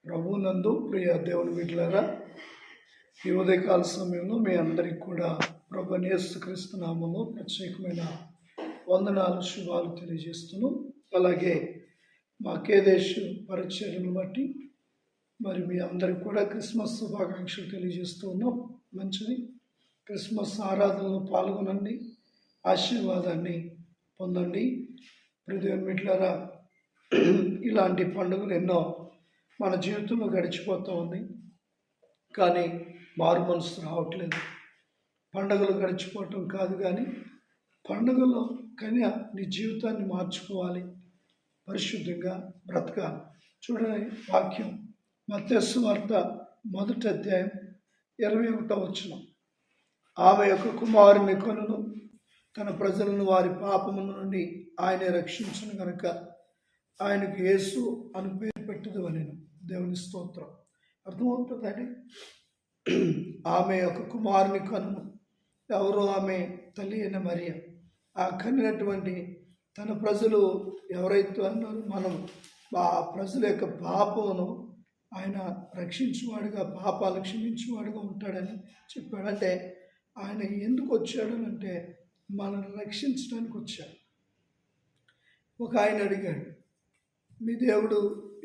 ప్రభునందు ప్రియ దేవుని బిడ్డలారా, ఈ ఉదయకాల సమయంలో మీ అందరికీ కూడా ప్రభువైన యేసుక్రీస్తు నామములో ప్రత్యేకమైన వందనాలు శుభాలు తెలియజేస్తున్నాం. అలాగే మా కేదేశ్ పరిచర్యను బట్టి మరి మీ అందరికి కూడా క్రిస్మస్ శుభాకాంక్షలు తెలియజేస్తూ ఉన్నాం. మంచిది, క్రిస్మస్ ఆరాధనలో పాల్గొనండి, ఆశీర్వాదాన్ని పొందండి. ప్రియ దేవుని బిడ్డలారా, ఇలాంటి పండుగలు ఎన్నో మన జీవితంలో గడిచిపోతూ ఉంది, కానీ మారు మనసు రావట్లేదు. పండుగలు గడిచిపోవటం కాదు, కానీ పండుగలో కానీ నీ జీవితాన్ని మార్చుకోవాలి, పరిశుద్ధంగా బ్రతకాలి. చూడండి వాక్యం మత్తయి సువార్త 1వ అధ్యాయం 21వ వచనం. ఆమె యొక్క కుమారుని కనును తన ప్రజలను వారి పాపముల నుండి ఆయనే రక్షించును గనుక ఆయనకు యేసు అని పేరు పెట్టదు అనెను. దేవుని స్తోత్రం. అర్థమవుతుందండి. ఆమె యొక్క కుమారుని కనును, ఎవరో ఆమె తల్లి అయిన మరియ. ఆ కనినటువంటి తన ప్రజలు ఎవరైతే అన్నారో, మనం ఆ ప్రజల యొక్క పాపమును ఆయన రక్షించువాడుగా, పాపాలు క్షమించువాడుగా ఉంటాడని చెప్పాడు. అంటే ఆయన ఎందుకు వచ్చాడు అంటే మనల్ని రక్షించడానికి వచ్చాడు. ఒక ఆయన అడిగాడు, మీ దేవుడు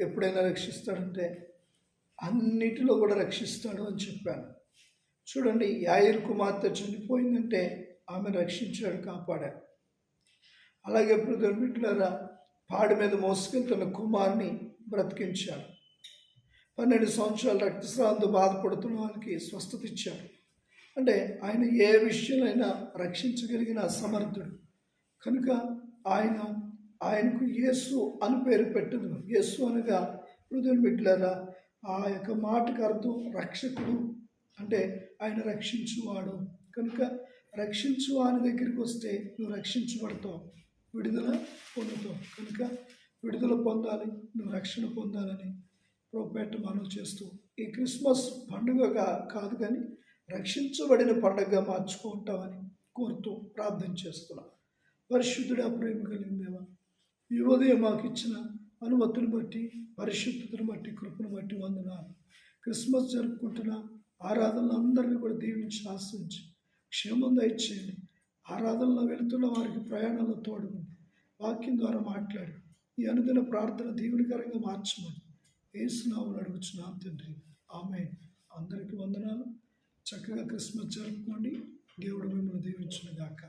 ఎప్పుడైనా రక్షిస్తాడంటే అన్నిటిలో కూడా రక్షిస్తాడు అని చెప్పాను. చూడండి, యాయిరు కుమార్తె చనిపోయిందంటే ఆమె రక్షించాడు, కాపాడాడు. అలాగే ఇప్పుడు బిడ్డలారా, పాడి మీద మోసుకెళ్తున్న కుమారుని బ్రతికించాడు. 12 సంవత్సరాలు రక్తస్రావంతో బాధపడుతున్న వాళ్ళకి స్వస్థత ఇచ్చాడు. అంటే ఆయన ఏ విషయంలో రక్షించగలిగిన సమర్థుడు కనుక ఆయనకు యేసు అని పేరు పెట్టదు. యేసు అనగా హృదయం బిడ్డలారా, ఆ యొక్క మాటకు అర్థం రక్షకుడు, అంటే ఆయన రక్షించువాడు. కనుక రక్షించువాని దగ్గరికి వస్తే నువ్వు రక్షించబడతావు, విడుదల పొందుతావు. కనుక విడుదల పొందాలి, నువ్వు రక్షణ పొందాలని ప్రభుపేట మనవి చేస్తూ ఈ క్రిస్మస్ పండుగగా కాదు కానీ రక్షించబడిన పండుగగా మార్చుకుంటామని కోరుతూ ప్రార్థన చేస్తున్నాం. పరిశుద్ధుడా, ప్రేమ కలిగిన దేవా, ఈ ఉదయం మాకు ఇచ్చిన అనుమతిని బట్టి, పరిశుద్ధతను బట్టి, కృపను బట్టి వందనాలు. క్రిస్మస్ జరుపుకుంటున్న ఆరాధనలు అందరినీ కూడా దీవించి ఆశ్రయించి క్షేమం దయచేయండి. ఆరాధనలో వెళుతున్న వారికి ప్రయాణంలో తోడుకుంది, వాక్యం ద్వారా మాట్లాడి ఈ అనుదిన ప్రార్థన దీవెనకరంగా మార్చమని యేసు నామములో అడుగుచున్నాం తండ్రి, ఆమేన్. అందరికీ వందనాలు. చక్కగా క్రిస్మస్ జరుపుకోండి. దేవుడు మిమ్మల్ని దీవించును గాక.